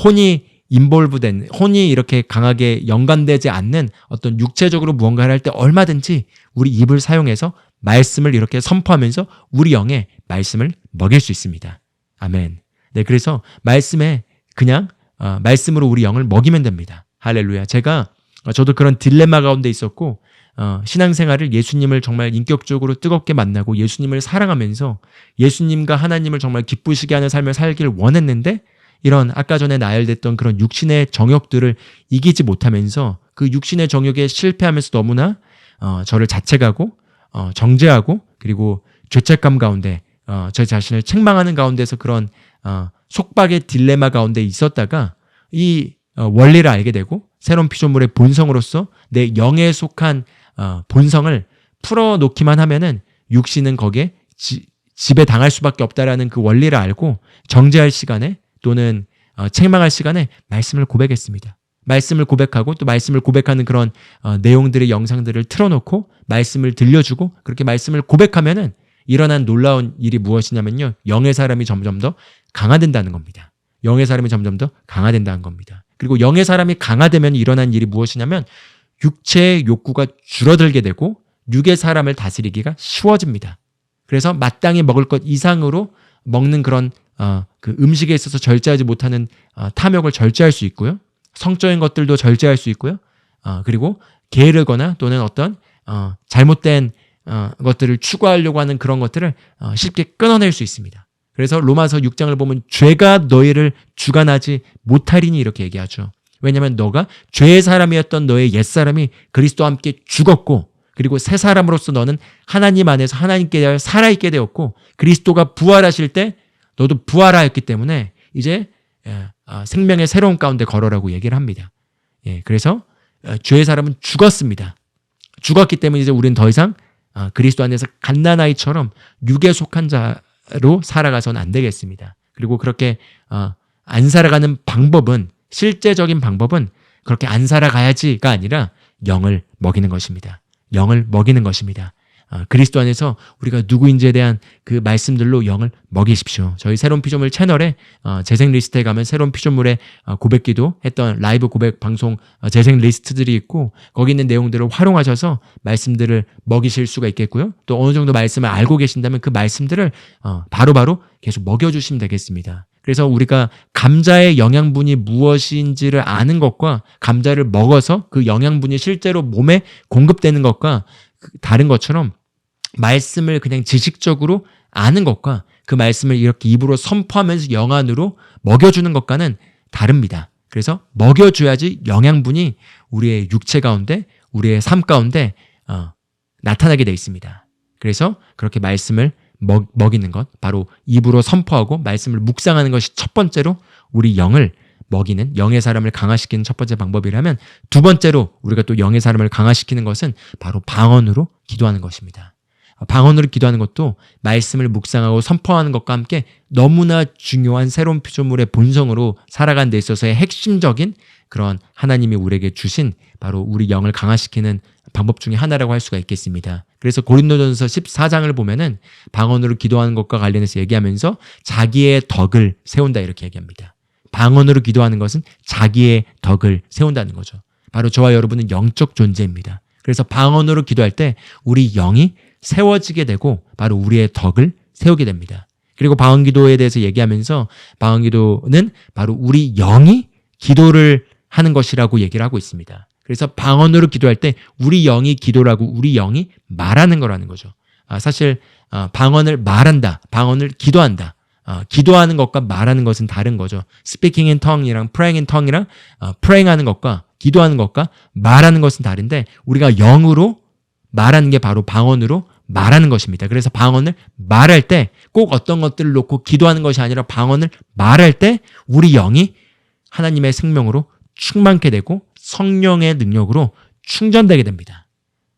혼이 인볼브된 혼이 이렇게 강하게 연관되지 않는 어떤 육체적으로 무언가를 할 때 얼마든지 우리 입을 사용해서 말씀을 이렇게 선포하면서 우리 영에 말씀을 먹일 수 있습니다. 아멘. 네, 그래서 말씀에 그냥 말씀으로 우리 영을 먹이면 됩니다. 할렐루야. 저도 그런 딜레마 가운데 있었고 신앙생활을 예수님을 정말 인격적으로 뜨겁게 만나고 예수님을 사랑하면서 예수님과 하나님을 정말 기쁘시게 하는 삶을 살길 원했는데 이런 아까 전에 나열됐던 그런 육신의 정욕들을 이기지 못하면서 그 육신의 정욕에 실패하면서 너무나 저를 자책하고 정죄하고 그리고 죄책감 가운데 저 자신을 책망하는 가운데서 그런 속박의 딜레마 가운데 있었다가 이 원리를 알게 되고 새로운 피조물의 본성으로서 내 영에 속한 본성을 풀어놓기만 하면은 육신은 거기에 지배당할 수밖에 없다라는 그 원리를 알고 정죄할 시간에 또는 책망할 시간에 말씀을 고백했습니다. 말씀을 고백하고 또 말씀을 고백하는 그런 내용들의 영상들을 틀어놓고 말씀을 들려주고 그렇게 말씀을 고백하면은 일어난 놀라운 일이 무엇이냐면요. 영의 사람이 점점 더 강화된다는 겁니다. 영의 사람이 점점 더 강화된다는 겁니다. 그리고 영의 사람이 강화되면 일어난 일이 무엇이냐면 육체의 욕구가 줄어들게 되고 육의 사람을 다스리기가 쉬워집니다. 그래서 마땅히 먹을 것 이상으로 먹는 그런 그 음식에 있어서 절제하지 못하는 탐욕을 절제할 수 있고요. 성적인 것들도 절제할 수 있고요. 그리고 게으르거나 또는 어떤 잘못된 것들을 추구하려고 하는 그런 것들을 쉽게 끊어낼 수 있습니다. 그래서 로마서 6장을 보면 죄가 너희를 주관하지 못하리니 이렇게 얘기하죠. 왜냐하면 너가 죄의 사람이었던 너의 옛사람이 그리스도와 함께 죽었고 그리고 새 사람으로서 너는 하나님 안에서 하나님께 살아있게 되었고 그리스도가 부활하실 때 너도 부활하였기 때문에 이제 생명의 새로운 가운데 걸어라고 얘기를 합니다. 그래서 죄의 사람은 죽었습니다. 죽었기 때문에 이제 우리는 더 이상 그리스도 안에서 갓난아이처럼 육에 속한 자로 살아가서는 안 되겠습니다. 그리고 그렇게 안 살아가는 방법은 실제적인 방법은 그렇게 안 살아가야지가 아니라 영을 먹이는 것입니다. 영을 먹이는 것입니다. 그리스도 안에서 우리가 누구인지에 대한 그 말씀들로 영을 먹이십시오. 저희 새로운 피조물 채널에 재생 리스트에 가면 새로운 피조물의 고백기도 했던 라이브 고백 방송 재생 리스트들이 있고 거기 있는 내용들을 활용하셔서 말씀들을 먹이실 수가 있겠고요. 또 어느 정도 말씀을 알고 계신다면 그 말씀들을 바로바로 계속 먹여주시면 되겠습니다. 그래서 우리가 감자의 영양분이 무엇인지를 아는 것과 감자를 먹어서 그 영양분이 실제로 몸에 공급되는 것과 다른 것처럼 말씀을 그냥 지식적으로 아는 것과 그 말씀을 이렇게 입으로 선포하면서 영 안으로 먹여주는 것과는 다릅니다. 그래서 먹여줘야지 영양분이 우리의 육체 가운데 우리의 삶 가운데 나타나게 돼 있습니다. 그래서 그렇게 말씀을 먹이는 것, 바로 입으로 선포하고 말씀을 묵상하는 것이 첫 번째로 우리 영을 먹이는 영의 사람을 강화시키는 첫 번째 방법이라면 두 번째로 우리가 또 영의 사람을 강화시키는 것은 바로 방언으로 기도하는 것입니다. 방언으로 기도하는 것도 말씀을 묵상하고 선포하는 것과 함께 너무나 중요한 새로운 피조물의 본성으로 살아가는 데 있어서의 핵심적인 그런 하나님이 우리에게 주신 바로 우리 영을 강화시키는 방법 중에 하나라고 할 수가 있겠습니다. 그래서 고린도전서 14장을 보면은 방언으로 기도하는 것과 관련해서 얘기하면서 자기의 덕을 세운다 이렇게 얘기합니다. 방언으로 기도하는 것은 자기의 덕을 세운다는 거죠. 바로 저와 여러분은 영적 존재입니다. 그래서 방언으로 기도할 때 우리 영이 세워지게 되고 바로 우리의 덕을 세우게 됩니다. 그리고 방언기도에 대해서 얘기하면서 방언기도는 바로 우리 영이 기도를 하는 것이라고 얘기를 하고 있습니다. 그래서 방언으로 기도할 때 우리 영이 기도를 하고 우리 영이 말하는 거라는 거죠. 사실 방언을 말한다, 방언을 기도한다. 기도하는 것과 말하는 것은 다른 거죠. Speaking in tongue이랑 praying in tongue이랑 praying 하는 것과 기도하는 것과 말하는 것은 다른데 우리가 영으로 말하는 게 바로 방언으로 말하는 것입니다. 그래서 방언을 말할 때 꼭 어떤 것들을 놓고 기도하는 것이 아니라 방언을 말할 때 우리 영이 하나님의 생명으로 충만케 되고 성령의 능력으로 충전되게 됩니다.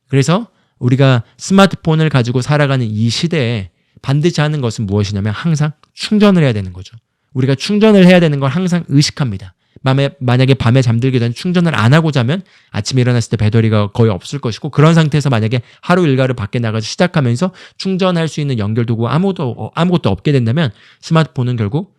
그래서 우리가 스마트폰을 가지고 살아가는 이 시대에 반드시 하는 것은 무엇이냐면 항상 충전을 해야 되는 거죠. 우리가 충전을 해야 되는 걸 항상 의식합니다. 만약에 밤에 잠들기 전에 충전을 안 하고 자면 아침에 일어났을 때 배터리가 거의 없을 것이고, 그런 상태에서 만약에 하루 일과를 밖에 나가서 시작하면서 충전할 수 있는 연결도구가 아무것도 없게 된다면 스마트폰은 결국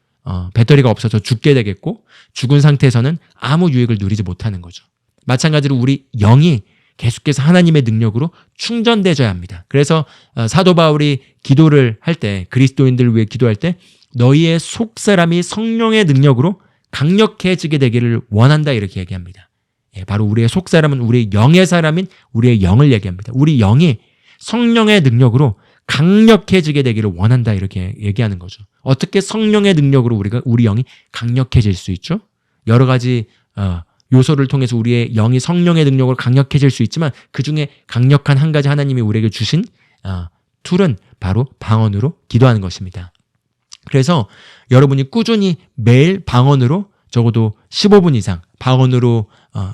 배터리가 없어서 죽게 되겠고, 죽은 상태에서는 아무 유익을 누리지 못하는 거죠. 마찬가지로 우리 영이 계속해서 하나님의 능력으로 충전되어야 합니다. 그래서 사도 바울이 기도를 할 때, 그리스도인들을 위해 기도할 때 너희의 속사람이 성령의 능력으로 강력해지게 되기를 원한다, 이렇게 얘기합니다. 바로 우리의 속사람은 우리의 영의 사람인 우리의 영을 얘기합니다. 우리 영이 성령의 능력으로 강력해지게 되기를 원한다, 이렇게 얘기하는 거죠. 어떻게 성령의 능력으로 우리 영이 강력해질 수 있죠? 여러 가지 요소를 통해서 우리의 영이 성령의 능력으로 강력해질 수 있지만, 그 중에 강력한 한 가지 하나님이 우리에게 주신 툴은 바로 방언으로 기도하는 것입니다. 그래서 여러분이 꾸준히 매일 방언으로 적어도 15분 이상 방언으로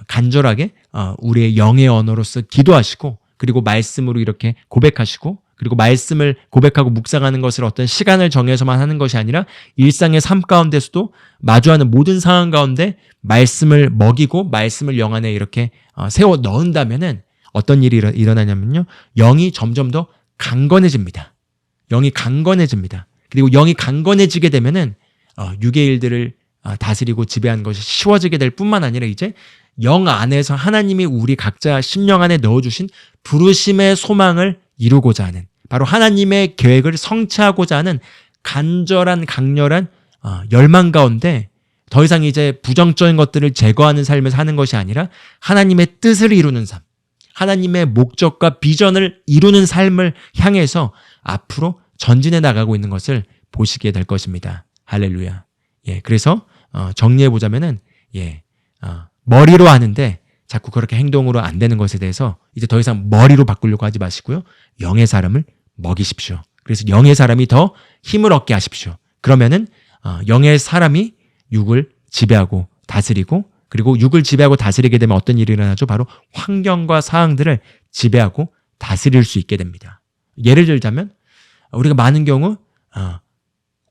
간절하게 우리의 영의 언어로서 기도하시고, 그리고 말씀으로 이렇게 고백하시고, 그리고 말씀을 고백하고 묵상하는 것을 어떤 시간을 정해서만 하는 것이 아니라 일상의 삶 가운데서도 마주하는 모든 상황 가운데 말씀을 먹이고 말씀을 영 안에 이렇게 세워 넣은다면은 어떤 일이 일어나냐면요, 영이 점점 더 강건해집니다. 영이 강건해집니다. 그리고 영이 강건해지게 되면은 육의 일들을 다스리고 지배하는 것이 쉬워지게 될 뿐만 아니라, 이제 영 안에서 하나님이 우리 각자 심령 안에 넣어주신 부르심의 소망을 이루고자 하는, 바로 하나님의 계획을 성취하고자 하는 간절한 강렬한 열망 가운데 더 이상 이제 부정적인 것들을 제거하는 삶을 사는 것이 아니라 하나님의 뜻을 이루는 삶, 하나님의 목적과 비전을 이루는 삶을 향해서 앞으로 전진해 나가고 있는 것을 보시게 될 것입니다. 할렐루야. 그래서 정리해 보자면은 머리로 하는데 자꾸 그렇게 행동으로 안 되는 것에 대해서 이제 더 이상 머리로 바꾸려고 하지 마시고요, 영의 사람을 먹이십시오. 그래서 영의 사람이 더 힘을 얻게 하십시오. 그러면은 영의 사람이 육을 지배하고 다스리고, 그리고 육을 지배하고 다스리게 되면 어떤 일이 일어나죠? 바로 환경과 상황들을 지배하고 다스릴 수 있게 됩니다. 예를 들자면 우리가 많은 경우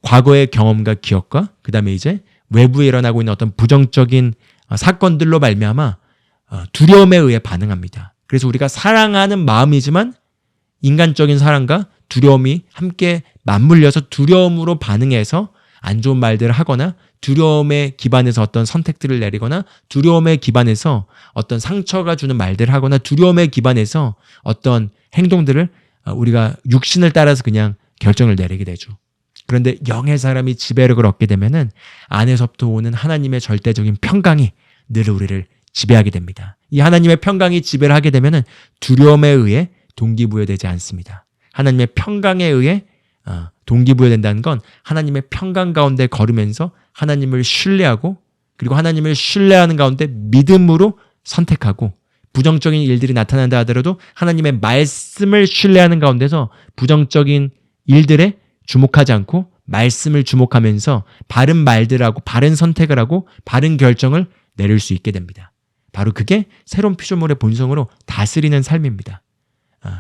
과거의 경험과 기억과 그 다음에 이제 외부에 일어나고 있는 어떤 부정적인 사건들로 말미암아 두려움에 의해 반응합니다. 그래서 우리가 사랑하는 마음이지만 인간적인 사랑과 두려움이 함께 맞물려서 두려움으로 반응해서 안 좋은 말들을 하거나, 두려움에 기반해서 어떤 선택들을 내리거나, 두려움에 기반해서 어떤 상처가 주는 말들을 하거나, 두려움에 기반해서 어떤 행동들을 우리가 육신을 따라서 그냥 결정을 내리게 되죠. 그런데 영의 사람이 지배력을 얻게 되면은 안에서부터 오는 하나님의 절대적인 평강이 늘 우리를 지배하게 됩니다. 이 하나님의 평강이 지배를 하게 되면은 두려움에 의해 동기부여되지 않습니다. 하나님의 평강에 의해 동기부여된다는 건 하나님의 평강 가운데 걸으면서 하나님을 신뢰하고, 그리고 하나님을 신뢰하는 가운데 믿음으로 선택하고, 부정적인 일들이 나타난다 하더라도 하나님의 말씀을 신뢰하는 가운데서 부정적인 일들에 주목하지 않고 말씀을 주목하면서 바른 말들하고 바른 선택을 하고 바른 결정을 내릴 수 있게 됩니다. 바로 그게 새로운 피조물의 본성으로 다스리는 삶입니다.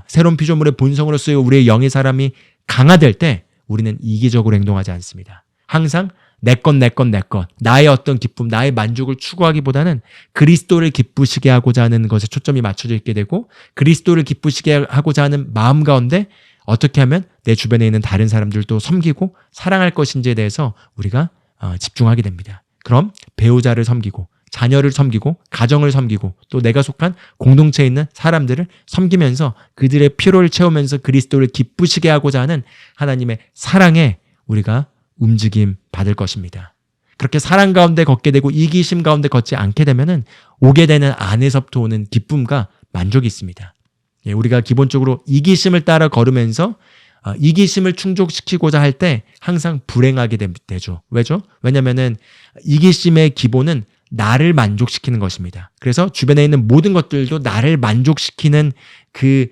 새로운 피조물의 본성으로서의 우리의 영의 사람이 강화될 때 우리는 이기적으로 행동하지 않습니다. 항상 내 것, 나의 어떤 기쁨, 나의 만족을 추구하기보다는 그리스도를 기쁘시게 하고자 하는 것에 초점이 맞춰져 있게 되고, 그리스도를 기쁘시게 하고자 하는 마음 가운데 어떻게 하면 내 주변에 있는 다른 사람들도 섬기고 사랑할 것인지에 대해서 우리가 집중하게 됩니다. 그럼 배우자를 섬기고, 자녀를 섬기고, 가정을 섬기고, 또 내가 속한 공동체에 있는 사람들을 섬기면서 그들의 필요를 채우면서 그리스도를 기쁘시게 하고자 하는 하나님의 사랑에 우리가 움직임 받을 것입니다. 그렇게 사랑 가운데 걷게 되고 이기심 가운데 걷지 않게 되면은 오게 되는 안에서부터 오는 기쁨과 만족이 있습니다. 우리가 기본적으로 이기심을 따라 걸으면서 이기심을 충족시키고자 할 때 항상 불행하게 되죠. 왜죠? 왜냐면은 이기심의 기본은 나를 만족시키는 것입니다. 그래서 주변에 있는 모든 것들도 나를 만족시키는 그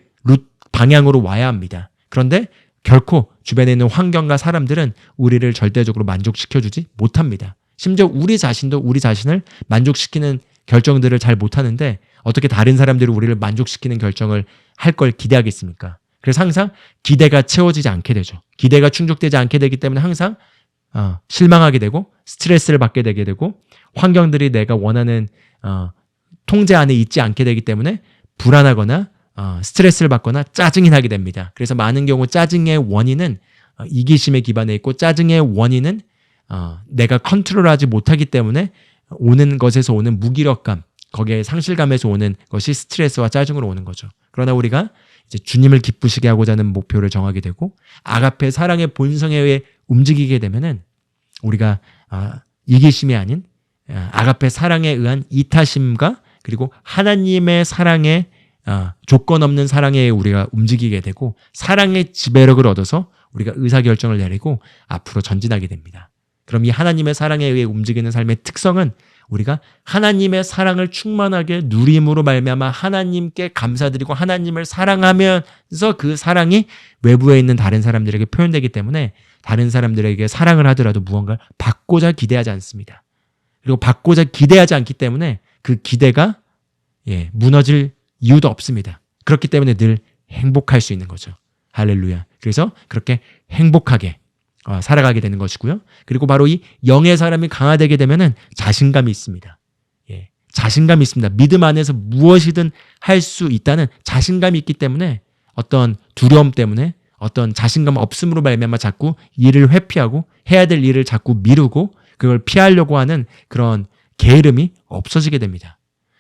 방향으로 와야 합니다. 그런데 결코 주변에 있는 환경과 사람들은 우리를 절대적으로 만족시켜주지 못합니다. 심지어 우리 자신도 우리 자신을 만족시키는 결정들을 잘 못하는데 어떻게 다른 사람들이 우리를 만족시키는 결정을 할 걸 기대하겠습니까? 그래서 항상 기대가 채워지지 않게 되죠. 기대가 충족되지 않게 되기 때문에 항상 실망하게 되고 스트레스를 받게 되게 되고 환경들이 내가 원하는 통제 안에 있지 않게 되기 때문에 불안하거나 스트레스를 받거나 짜증이 나게 됩니다. 그래서 많은 경우 짜증의 원인은 이기심에 기반해 있고 짜증의 원인은 내가 컨트롤하지 못하기 때문에 오는 것에서 오는 무기력감, 거기에 상실감에서 오는 것이 스트레스와 짜증으로 오는 거죠. 그러나 우리가 이제 주님을 기쁘시게 하고자 하는 목표를 정하게 되고 아가페 사랑의 본성에 의해 움직이게 되면은 우리가 이기심이 아닌 아가페 사랑에 의한 이타심과 그리고 하나님의 사랑에 조건 없는 사랑에 의해 우리가 움직이게 되고 사랑의 지배력을 얻어서 우리가 의사결정을 내리고 앞으로 전진하게 됩니다. 그럼 이 하나님의 사랑에 의해 움직이는 삶의 특성은 우리가 하나님의 사랑을 충만하게 누림으로 말미암아 하나님께 감사드리고 하나님을 사랑하면서 그 사랑이 외부에 있는 다른 사람들에게 표현되기 때문에 다른 사람들에게 사랑을 하더라도 무언가를 받고자 기대하지 않습니다. 그리고 받고자 기대하지 않기 때문에 그 기대가 무너질 이유도 없습니다. 그렇기 때문에 늘 행복할 수 있는 거죠. 할렐루야. 그래서 그렇게 행복하게 살아가게 되는 것이고요. 그리고 바로 이 영의 사람이 강화되게 되면은 자신감이 있습니다. 자신감이 있습니다. 믿음 안에서 무엇이든 할 수 있다는 자신감이 있기 때문에 어떤 두려움 때문에 어떤 자신감 없음으로 말미암아 자꾸 일을 회피하고 해야 될 일을 자꾸 미루고 그걸 피하려고 하는 그런 게으름이 없어지게 됩니다.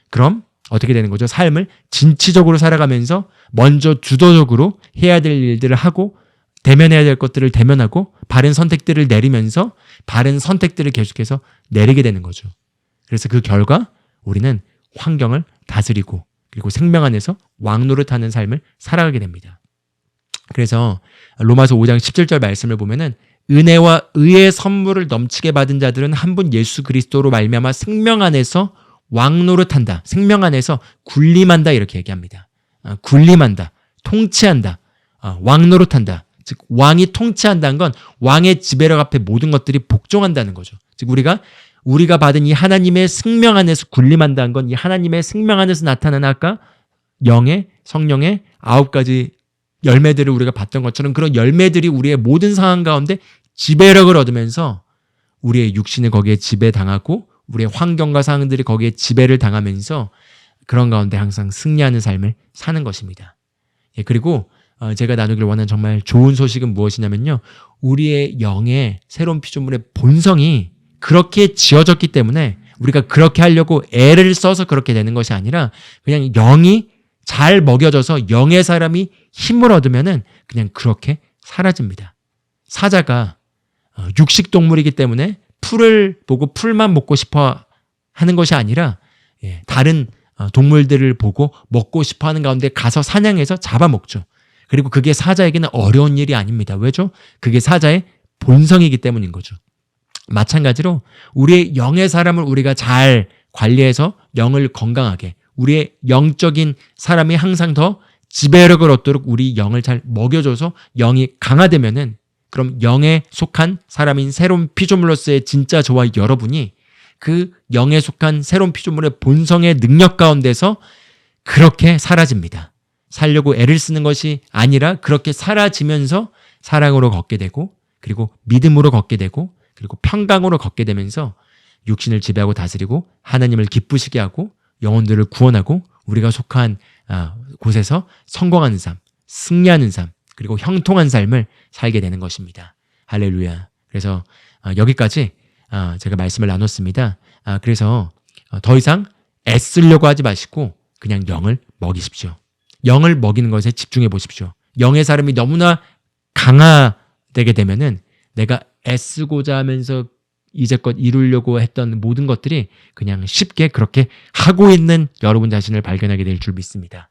그럼 어떻게 되는 거죠? 삶을 진취적으로 살아가면서 먼저 주도적으로 해야 될 일들을 하고 대면해야 될 것들을 대면하고 바른 선택들을 내리면서 바른 선택들을 계속해서 내리게 되는 거죠. 그래서 그 결과 우리는 환경을 다스리고 그리고 생명 안에서 왕노릇하는 삶을 살아가게 됩니다. 그래서 로마서 5장 17절 말씀을 보면은 은혜와 의의 선물을 넘치게 받은 자들은 한 분 예수 그리스도로 말미암아 생명 안에서 왕노릇한다. 생명 안에서 군림한다 이렇게 얘기합니다. 군림한다. 통치한다. 왕노릇한다. 즉 왕이 통치한다는 건 왕의 지배력 앞에 모든 것들이 복종한다는 거죠. 즉 우리가 받은 이 하나님의 생명 안에서 군림한다는 건 이 하나님의 생명 안에서 나타나는 아까 영의 성령의 9가지 열매들을 우리가 봤던 것처럼 그런 열매들이 우리의 모든 상황 가운데 지배력을 얻으면서 우리의 육신이 거기에 지배당하고 우리의 환경과 상황들이 거기에 지배를 당하면서 그런 가운데 항상 승리하는 삶을 사는 것입니다. 그리고 제가 나누길 원하는 정말 좋은 소식은 무엇이냐면요. 우리의 영의 새로운 피조물의 본성이 그렇게 지어졌기 때문에 우리가 그렇게 하려고 애를 써서 그렇게 되는 것이 아니라 그냥 영이 잘 먹여져서 영의 사람이 힘을 얻으면은 그냥 그렇게 사라집니다. 사자가 육식동물이기 때문에 풀을 보고 풀만 먹고 싶어 하는 것이 아니라 다른 동물들을 보고 먹고 싶어 하는 가운데 가서 사냥해서 잡아먹죠. 그리고 그게 사자에게는 어려운 일이 아닙니다. 왜죠? 그게 사자의 본성이기 때문인 거죠. 마찬가지로 우리의 영의 사람을 우리가 잘 관리해서 영을 건강하게 우리의 영적인 사람이 항상 더 지배력을 얻도록 우리 영을 잘 먹여줘서 영이 강화되면은 그럼 영에 속한 사람인 새로운 피조물로서의 진짜 저와 여러분이 그 영에 속한 새로운 피조물의 본성의 능력 가운데서 그렇게 사라집니다. 살려고 애를 쓰는 것이 아니라 그렇게 사라지면서 사랑으로 걷게 되고 그리고 믿음으로 걷게 되고 그리고 평강으로 걷게 되면서 육신을 지배하고 다스리고 하나님을 기쁘시게 하고 영혼들을 구원하고 우리가 속한 곳에서 성공하는 삶, 승리하는 삶 그리고 형통한 삶을 살게 되는 것입니다. 할렐루야. 그래서 여기까지 제가 말씀을 나눴습니다. 그래서 더 이상 애쓰려고 하지 마시고 그냥 영을 먹이십시오. 영을 먹이는 것에 집중해 보십시오. 영의 사람이 너무나 강화되게 되면은 내가 애쓰고자 하면서 이제껏 이루려고 했던 모든 것들이 그냥 쉽게 그렇게 하고 있는 여러분 자신을 발견하게 될 줄 믿습니다.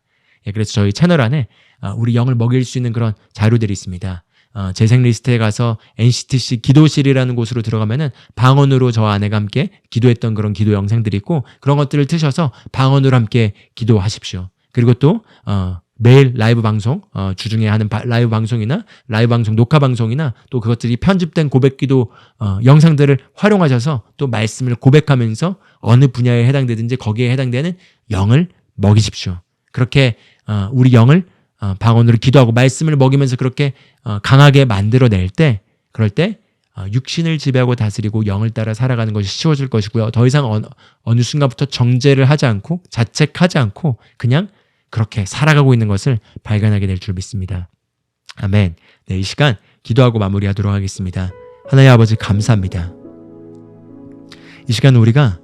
그래서 저희 채널 안에 우리 영을 먹일 수 있는 그런 자료들이 있습니다. 재생 리스트에 가서 NCTC 기도실이라는 곳으로 들어가면은 방언으로 저와 아내가 함께 기도했던 그런 기도 영상들이 있고 그런 것들을 트셔서 방언으로 함께 기도하십시오. 그리고 또 매일 라이브 방송, 주중에 하는 라이브 방송이나 라이브 방송, 녹화 방송이나 또 그것들이 편집된 고백기도 영상들을 활용하셔서 또 말씀을 고백하면서 어느 분야에 해당되든지 거기에 해당되는 영을 먹이십시오. 그렇게 우리 영을 방언으로 기도하고 말씀을 먹이면서 그렇게 강하게 만들어낼 때, 그럴 때 육신을 지배하고 다스리고 영을 따라 살아가는 것이 쉬워질 것이고요. 더 이상 어느 순간부터 정죄를 하지 않고 자책하지 않고 그냥 그렇게 살아가고 있는 것을 발견하게 될 줄 믿습니다. 아멘. 네, 이 시간 기도하고 마무리하도록 하겠습니다. 하나님 아버지 감사합니다. 이 시간 우리가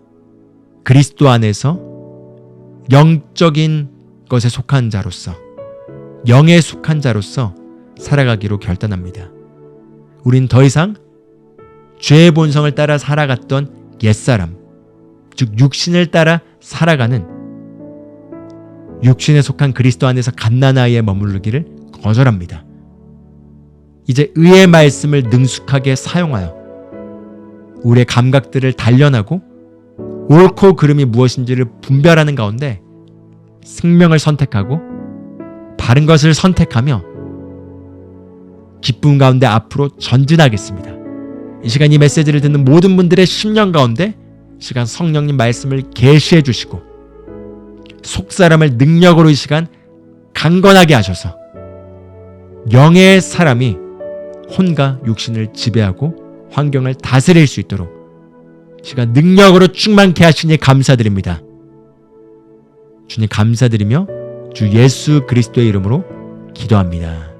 그리스도 안에서 영적인 것에 속한 자로서, 영에 속한 자로서 살아가기로 결단합니다. 우린 더 이상 죄의 본성을 따라 살아갔던 옛사람, 즉 육신을 따라 살아가는 육신에 속한 그리스도 안에서 갓난아이에 머무르기를 거절합니다. 이제 의의 말씀을 능숙하게 사용하여 우리의 감각들을 단련하고 옳고 그름이 무엇인지를 분별하는 가운데 생명을 선택하고 바른 것을 선택하며 기쁨 가운데 앞으로 전진하겠습니다. 이 시간 이 메시지를 듣는 모든 분들의 심령 가운데 시간 성령님 말씀을 계시해 주시고 속사람을 능력으로 이 시간 강건하게 하셔서 영의 사람이 혼과 육신을 지배하고 환경을 다스릴 수 있도록 시간 능력으로 충만케 하시니 감사드립니다. 주님 감사드리며 주 예수 그리스도의 이름으로 기도합니다.